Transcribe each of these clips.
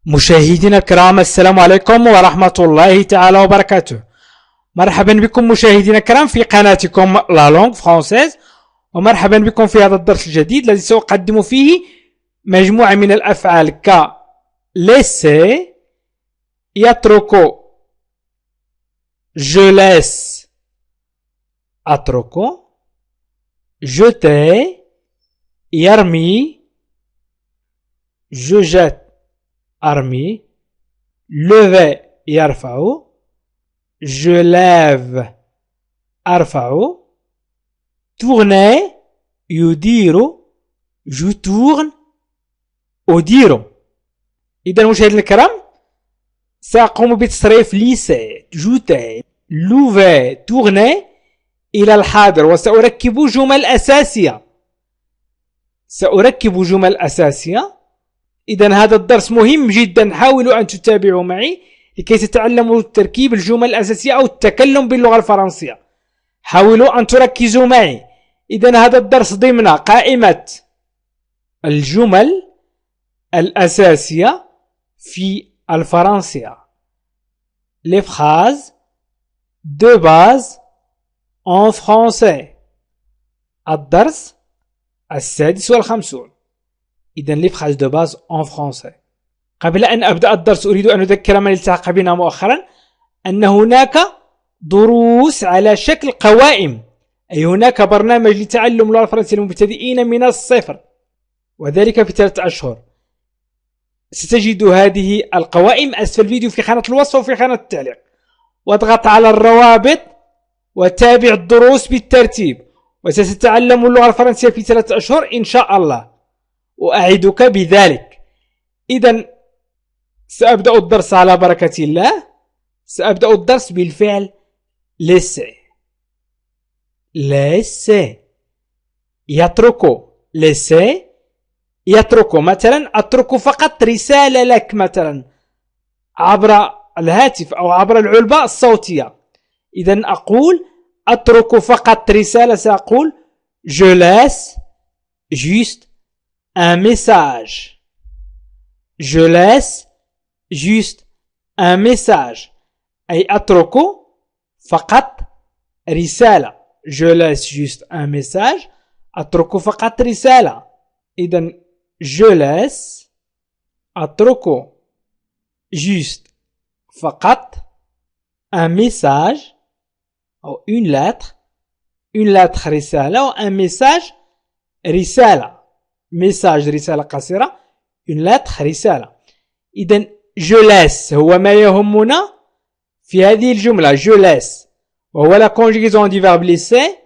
مشاهدينا الكرام، السلام عليكم ورحمة الله تعالى وبركاته. مرحبا بكم مشاهدينا الكرام في قناتكم لا لونغ فرانسيز، ومرحبا بكم في هذا الدرس الجديد الذي سأقدم فيه مجموعة من الأفعال ك laisser، يترك، je laisse، أترك، jeter، يرمي، je jette، أرمي، lever، يرفع، je lève، أرفع، tourner، يدير، je tourne، أدير. إذا مشاهدينا الكرام، سأقوم بتصريف ليسي، جوتي، لوفي، تورني إلى الحاضر، وسأركب جمل أساسية. إذا هذا الدرس مهم جدا، حاولوا أن تتابعوا معي لكي تتعلموا تركيب الجمل الأساسية أو التكلم باللغة الفرنسية. حاولوا أن تركزوا معي. إذا هذا الدرس ضمن قائمة الجمل الأساسية في الفرنسية، les phrases de base en français. الدرس 56. إذن les phrases de base en français. قبل أن أبدأ الدرس أريد أن أذكر من التحق بنا مؤخرا أن هناك دروس على شكل قوائم، أي هناك برنامج لتعلم اللغة الفرنسية للمبتدئين من الصفر، وذلك في 3 أشهر. ستجد هذه القوائم أسفل الفيديو في خانة الوصف وفي خانة التعليق، واضغط على الروابط وتابع الدروس بالترتيب، وستتعلم اللغة الفرنسية في 3 أشهر إن شاء الله، وأعدك بذلك. إذن سأبدأ الدرس على بركة الله. سأبدأ الدرس بالفعل laisser. يترك، laisser يترك. مثلا أترك فقط رسالة لك مثلا عبر الهاتف أو عبر العلبة الصوتية. إذن أقول أترك فقط رسالة، سأقول je laisse juste un message. Je laisse juste un message، أي أترك فقط رسالة. Je laisse juste un message، أترك فقط رسالة. إذن je laisse، أترك juste فقط un message أو une lettre رسالة، و un message رسالة، message رسالة قصيرة، une lettre رسالة. إذن je laisse هو ما يهمنا في هذه الجملة، je laisse، وهو la conjugaison du verbe laisser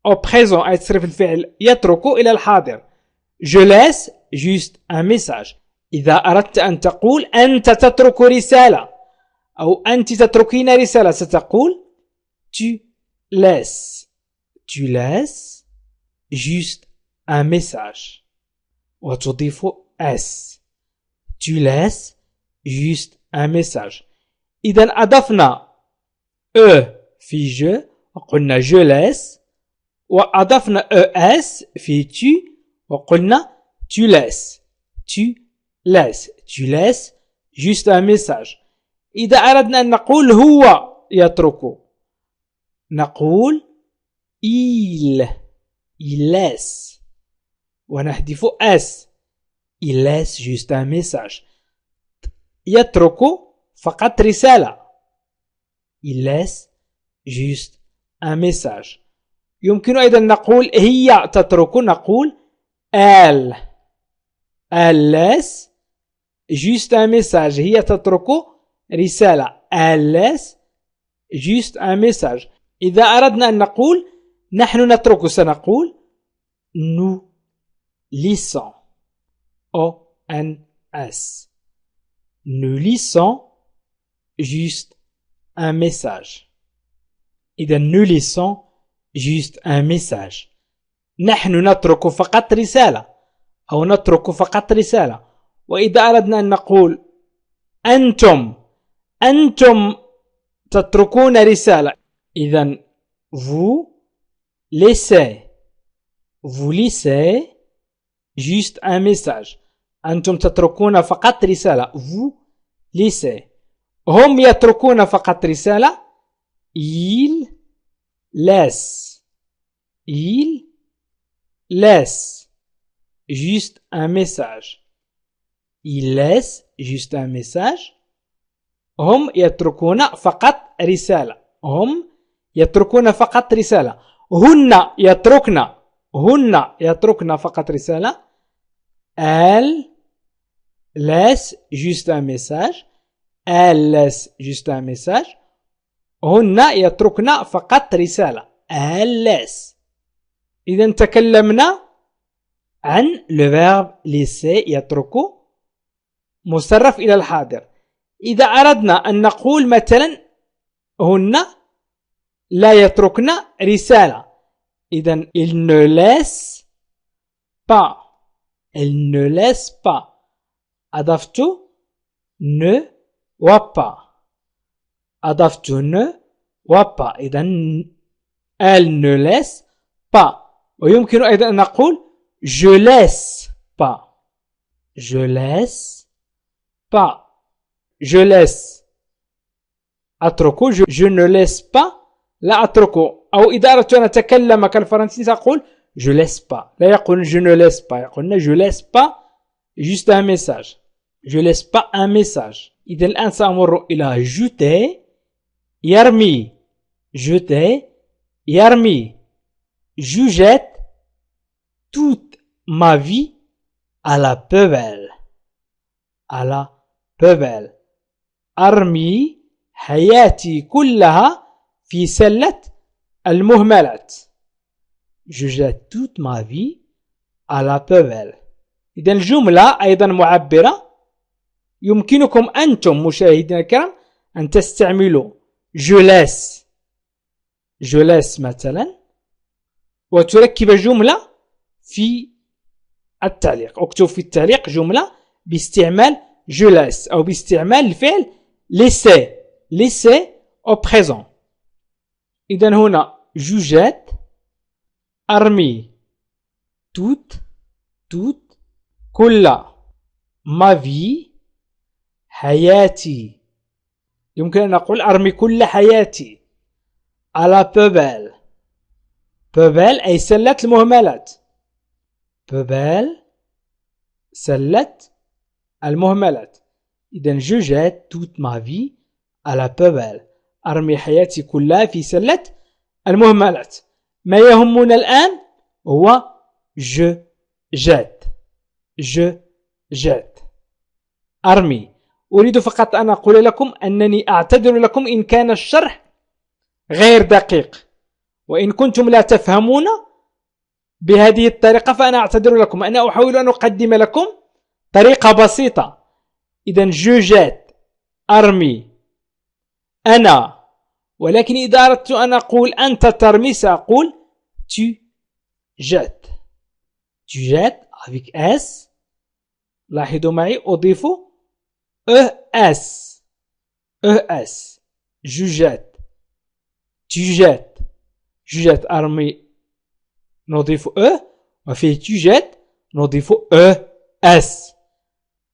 au présent، أي تصريف الفعل يترك إلى الحاضر. je laisse juste un message. إذا أردت أن تقول أنت تترك رسالة أو أنت تتركين رسالة، ستقول tu laisses juste un message، وتضيف s. tu laisses juste un message. إذا أضفنا في je وقلنا je laisse، وأضفنا es في tu وقلنا tu laisses juste un message. إذا أردنا أن نقول هو يترك، نقول il laisse، ونحذف s. il laisse juste un message. يترك فقط رسالة، il laisse juste un message. يمكن أيضا نقول هي تترك، نقول elle laisse juste un message. هي تترك رسالة، elle laisse juste un message. إذا أردنا أن نقول نحن نترك، سنقول nous lisons، ONS. nous lisons juste un message. إذا nous lisons juste un message. نحن نترك فقط رسالة أو نترك فقط رسالة. وإذا أردنا أن نقول أنتم تتركون رسالة، إذا vous laissez juste un message. أنتم تتركون فقط رسالة. vous laissez. هم يتركون فقط رسالة. ils laissent. ils laissent juste un message. ils laissent juste un message. هم يتركون فقط رسالة. هم يتركون فقط رسالة. هن يتركن فقط رسالة. elles laissent juste un message. elles laissent juste un message. هن يتركن فقط رسالة. elles laissent. إذا تكلمنا عن le verbe laisser يترك مصرف إلى الحاضر. إذا أردنا أن نقول مثلا هن لا يتركن رسالة، إذن il ne laisse pas. il ne laisse pas. أضفت ne و pas. أضفت ne و pas. إذن elle ne laisse pas. ويمكن أيضا أن نقول je laisse pas. je laisse pas. je laisse أترك. je ne laisse pas لا أترك. أو إذا أردت أن أتكلم كالفرنسي سأقول je laisse pas. لا يقول je ne laisse pas، يقولون je laisse pas juste un message. je laisse pas un message. إذا الآن سأمر إلى jeter يرمي. jeter يرمي. je jette toute ma vie à la poubelle. à la poubelle. أرمي حياتي كلها في سلة المهملات. je jette toute ma vie à la poubelle. إذا الجملة أيضا معبرة. يمكنكم أنتم مشاهدينا الكرام أن تستعملوا je laisse مثلا وتركب جملة في التعليق. اكتب في التعليق جملة باستعمال je laisse أو باستعمال الفعل laisser au présent. إذن هنا je jette أرمي toute كل ma vie حياتي. يمكن أن نقول أرمي كل حياتي à la poubelle. poubelle أي سلة المهملات. poubelle سلة المهملات. إذن je jette toute ma vie à la poubelle. أرمي حياتي كلها في سلة المهملات. ما يهمنا الآن هو je jette. أرمي. أريد فقط أن أقول لكم أنني أعتذر لكم إن كان الشرح غير دقيق، وإن كنتم لا تفهمون بهذه الطريقة فأنا أعتذر لكم. أنا أحاول أن أقدم لكم طريقة بسيطة. إذن je jette أرمي أنا، ولكن إذا أردت أن أقول أنت ترمي سأقول tu jettes. tu jettes avec S. لاحظوا معي أضيف ES. je jette. tu jettes. je jette أرمي نضيف وفيه tu jettes نضيف ES.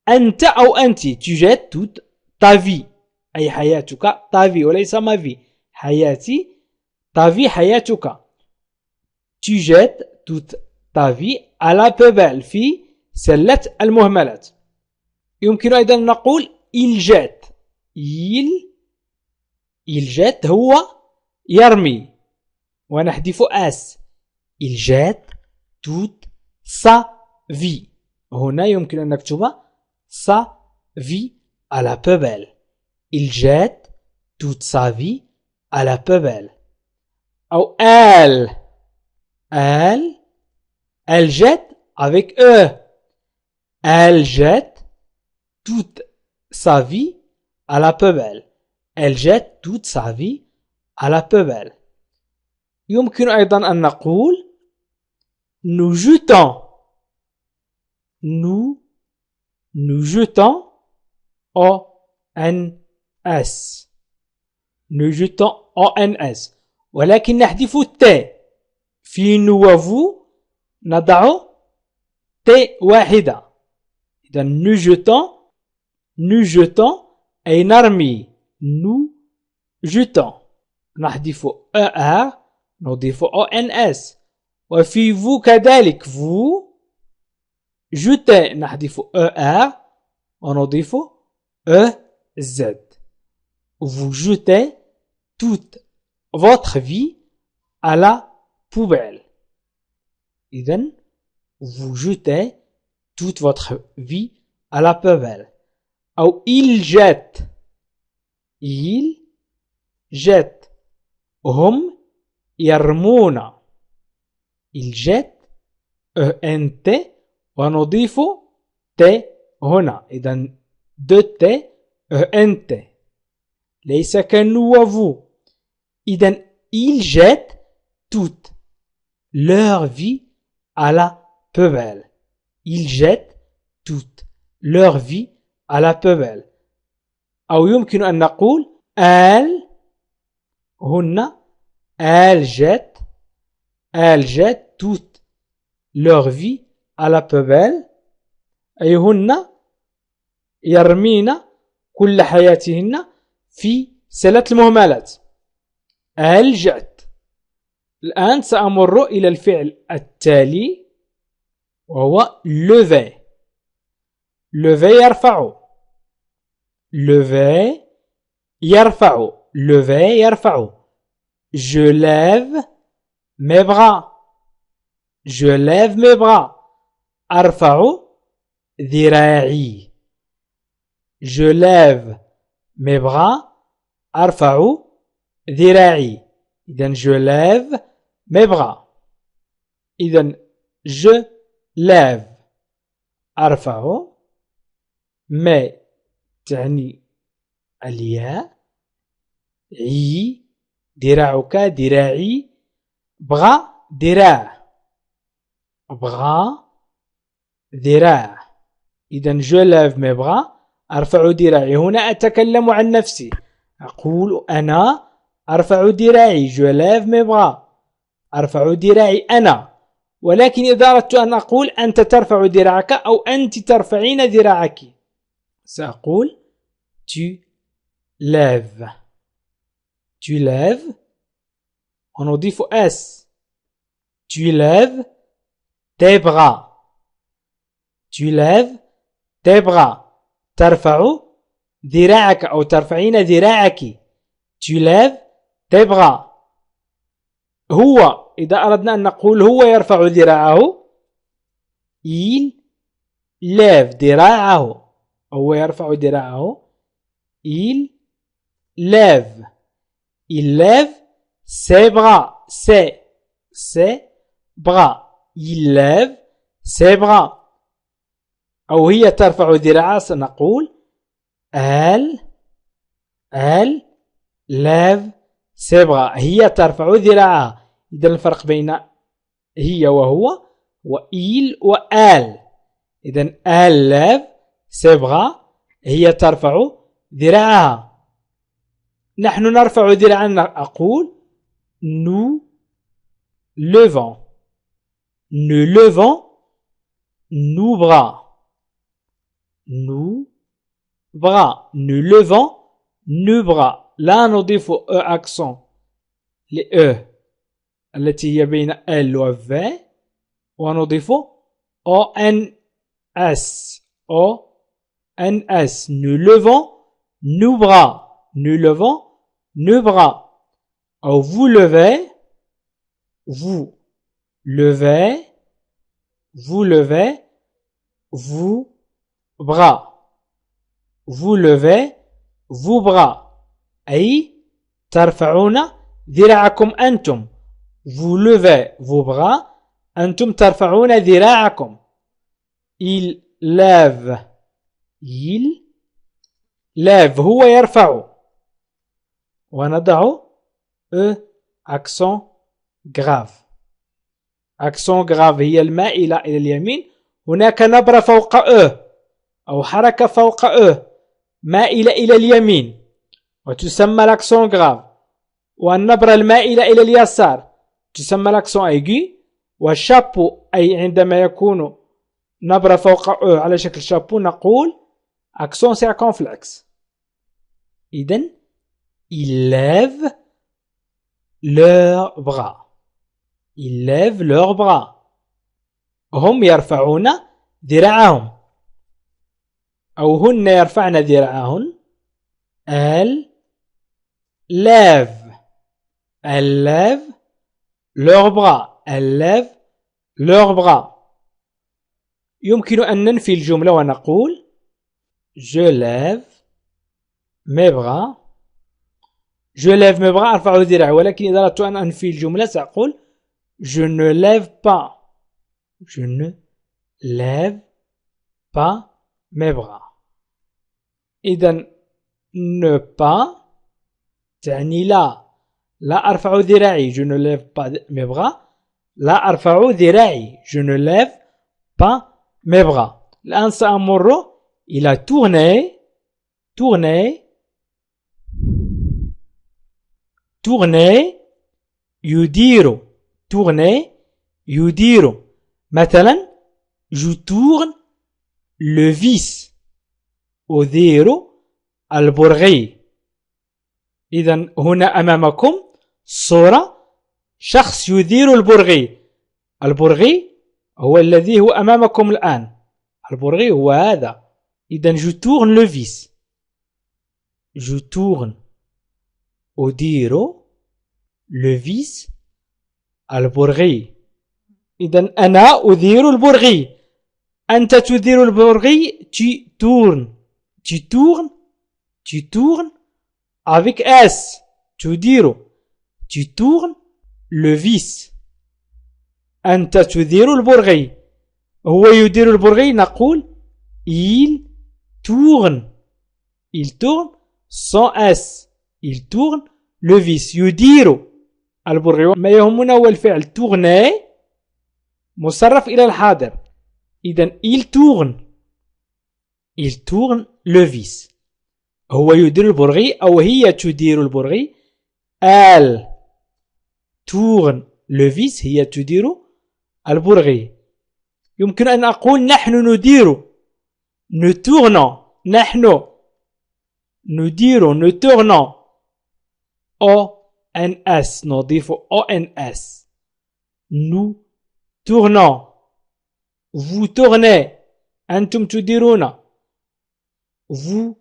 أنت أو أنت tu jettes toute ta vie أي حياتك ta vie وليس ma vie. حياتي ta vie حياتك. tu jettes toute ta vie à la poubelle في سلة المهملات. يمكن أيضا نقول il jette. il jette هو يرمي ونحذف اس. il jette toute sa vie. هنا يمكن أن نكتب sa vie à la poubelle. il jette toute sa vie à la poubelle. أو elle jette avec elle jette toute sa vie à la poubelle. elle jette toute sa vie à la poubelle. يمكن أيضا أن نقول nous jetons ONS. nous jetons ONS ولكن نحذف T. في nous و vous نضع T واحدة. إذا nous jetons أي نرمي nous jetons نحذف ER نضيف ONS وفي vous كذلك vous jetez نحذف ER ونضيف EZ vous jetez toute votre vie à la poubelle. إذن vous jetez toute votre vie à la poubelle. أو il jette هم يرمون il jette ENT ونضيف T هنا إذن de T ENT ليس كنو وفو إذن ils jettent toute leur vie à la poubelle. Ils jettent toute leur vie à la poubelle. أو يمكن أن نقول elles jettent toute leur vie à la poubelle. أي هن يرمين كل حياتهن في سلة المهملات. elles jettent. الآن سأمر إلى الفعل التالي وهو lever. lever يرفع lever يرفع lever يرفع je lève mes bras je lève mes bras أرفع ذراعي je lève mes bras أرفع ذراعي إذن je lève mes bras إذن je lève أرفع mes تعني الياء عي ذراعك ذراعي بغا ذراع بغا ذراع إذن je lève mes bras أرفع ذراعي هنا أتكلم عن نفسي أقول أنا أرفع ذراعي je lève mes bras أرفع ذراعي أنا ولكن إذا أردت أن أقول أنت ترفع ذراعك أو أنت ترفعين ذراعك سأقول tu lèves ونضيف S tu lèves tes bras ترفع ذراعك أو ترفعين ذراعك tu lèves tes bras هو إذا أردنا أن نقول هو يرفع ذراعه il lève ذراعه هو يرفع ذراعه il lève ses bras ses bras il lève ses bras أو هي ترفع ذراعها سنقول elle lève ses bras هي ترفع ذراعها إذا الفرق بين هي وهو وإل وآل إذا elle lève ses bras هي ترفع ذراعها نحن نرفع ذراعنا أقول nous levons nos bras nous levons nos bras لا نضيف accent ل التي هي بين L و V ونضيف ONS nous levons nos bras أو vous levez vos bras أي ترفعون ذراعكم أنتم vous levez vos bras أنتم ترفعون ذراعكم il lève هو يرفع ونضع accent grave هي المائلة إلى اليمين هناك نبرة فوق أو حركة فوق مائلة إلى اليمين وتسمى l'accent grave والنبرة المائلة إلى اليسار تسمى l'accent aigu والشابو أي عندما يكون نبرة فوق على شكل شابو نقول accent circonflexe. إذن ils lèvent leurs bras. ils lèvent leurs bras. هم يرفعون ذراعهم أو هن يرفعن ذراعهن. elles lèvent leurs bras. elles lèvent leurs bras. يمكن أن ننفي الجملة ونقول je lève mes bras. je lève mes bras أرفع ذراعي. ولكن إذا أردت أن أنفي الجملة سأقول je ne lève pas. je ne lève pas mes bras. إذن ne pas تعني لا أرفع ذراعي. je ne lève pas mes bras. لا أرفع ذراعي. je ne lève pas mes bras. الآن سأمر إلى tourner يدير. مثلا je tourne le vis. أدير البرغي. إذن هنا أمامكم صورة شخص يدير البرغي. البرغي هو الذي هو أمامكم الآن. البرغي هو هذا. إذن je tourne le vis. je tourne أدير le vis البرغي. إذن أنا أدير البرغي. أنت تدير البرغي. tu tournes avec S. تدير. tu tournes le vis. أنت تدير البرغي. هو يدير البرغي نقول il tourne sans S. il tourne le vis. يدير البرغي. ما يهمنا هو الفعل tourner مصرف إلى الحاضر. إذن il tourne le vis. هو يدير البرغي أو هي تدير البرغي. elle tourne le vis. هي تدير البرغي. يمكن أن أقول نحن ندير. nous tournons. نحن ندير. nous tournons. ONS نضيف ONS. nous tournons. vous tournez. أنتم تديرون. vous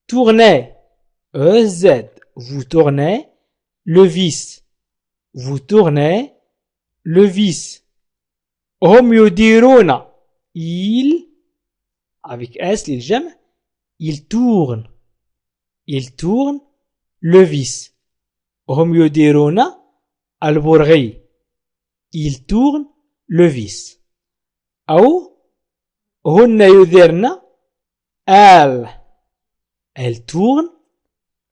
tournez. EZ. vous tournez le vis. vous tournez le vis. هم يديرون. ils avec S للجمع. ils tournent le vis. هم يديرون البرغي. ils tournent le vis. أو هن يديرن. elles tournent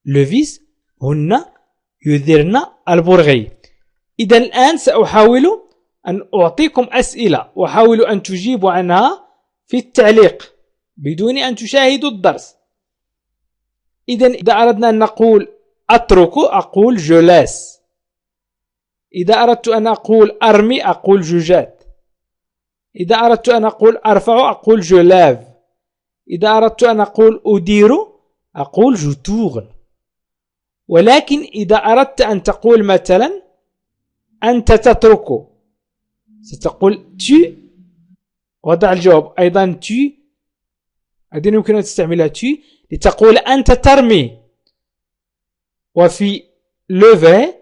le vis. هن يديرن البرغي. إذا الآن سأحاول أن أعطيكم أسئلة وحاولوا أن تجيبوا عنها في التعليق بدون أن تشاهدوا الدرس. إذا أردنا أن نقول أترك أقول je laisse. إذا أردت أن أقول أرمي أقول je jette. إذا أردت أن أقول أرفع أقول je lève. إذا أردت أن أقول أدير أقول je tourne. ولكن إذا أردت أن تقول مثلا أنت تترك ستقول tu. وضع الجواب أيضا tu. أيضا يمكن أن تستعملها tu لتقول أنت ترمي. وفي lever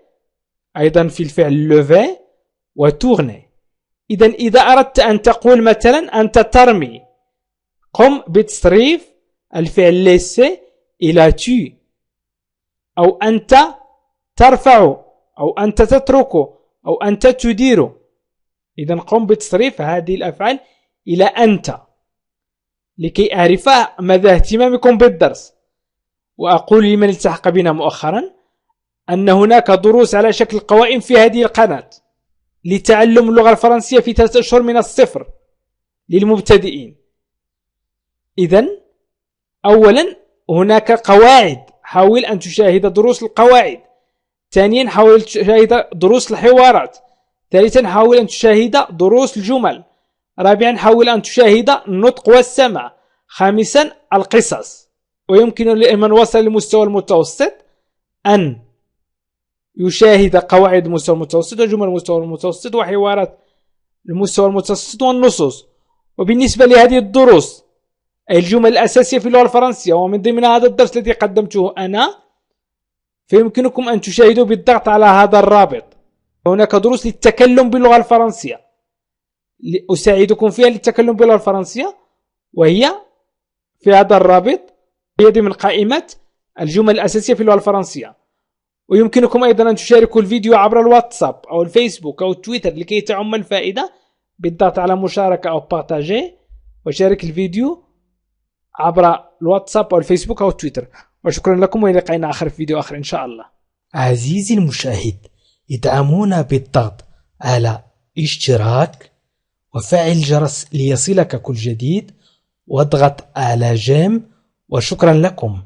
أيضا في الفعل lever وtourner. إذا أردت أن تقول مثلا أنت ترمي قم بتصريف الفعل laisser إلى tu. أو أنت ترفع أو أنت تترك أو أنت تدير. إذا قم بتصريف هذه الأفعال إلى أنت لكي أعرف مدى اهتمامكم بالدرس. وأقول لمن التحق بنا مؤخرا أن هناك دروس على شكل قوائم في هذه القناة لتعلم اللغة الفرنسية في 3 أشهر من الصفر للمبتدئين. إذن أولا هناك قواعد. حاول أن تشاهد دروس القواعد. ثانيا حاول أن تشاهد دروس الحوارات. ثالثا حاول أن تشاهد دروس الجمل. رابعا حاول أن تشاهد النطق والسمع. خامسا القصص. ويمكن لمن وصل لمستوى المتوسط أن يشاهد قواعد المستوى المتوسط وجمل المستوى المتوسط وحوارات المستوى المتوسط والنصوص. وبالنسبة لهذه الدروس أي الجمل الأساسية في اللغة الفرنسية ومن ضمن هذا الدرس الذي قدمته أنا، فيمكنكم أن تشاهدوا بالضغط على هذا الرابط. هناك دروس للتكلم باللغة الفرنسية أساعدكم فيها للتكلم باللغة الفرنسية، وهي في هذا الرابط، هي ضمن قائمة الجمل الأساسية في اللغة الفرنسية. ويمكنكم أيضا أن تشاركوا الفيديو عبر الواتساب أو الفيسبوك أو التويتر لكي تعم الفائدة بالضغط على مشاركة أو بارتاجي، وشارك الفيديو عبر الواتساب أو الفيسبوك أو التويتر. وشكرا لكم، وإلى لقائنا آخر في فيديو آخر إن شاء الله. عزيزي المشاهد، ادعمونا بالضغط على اشتراك وفعل الجرس ليصلك كل جديد، واضغط على جيم، وشكرا لكم.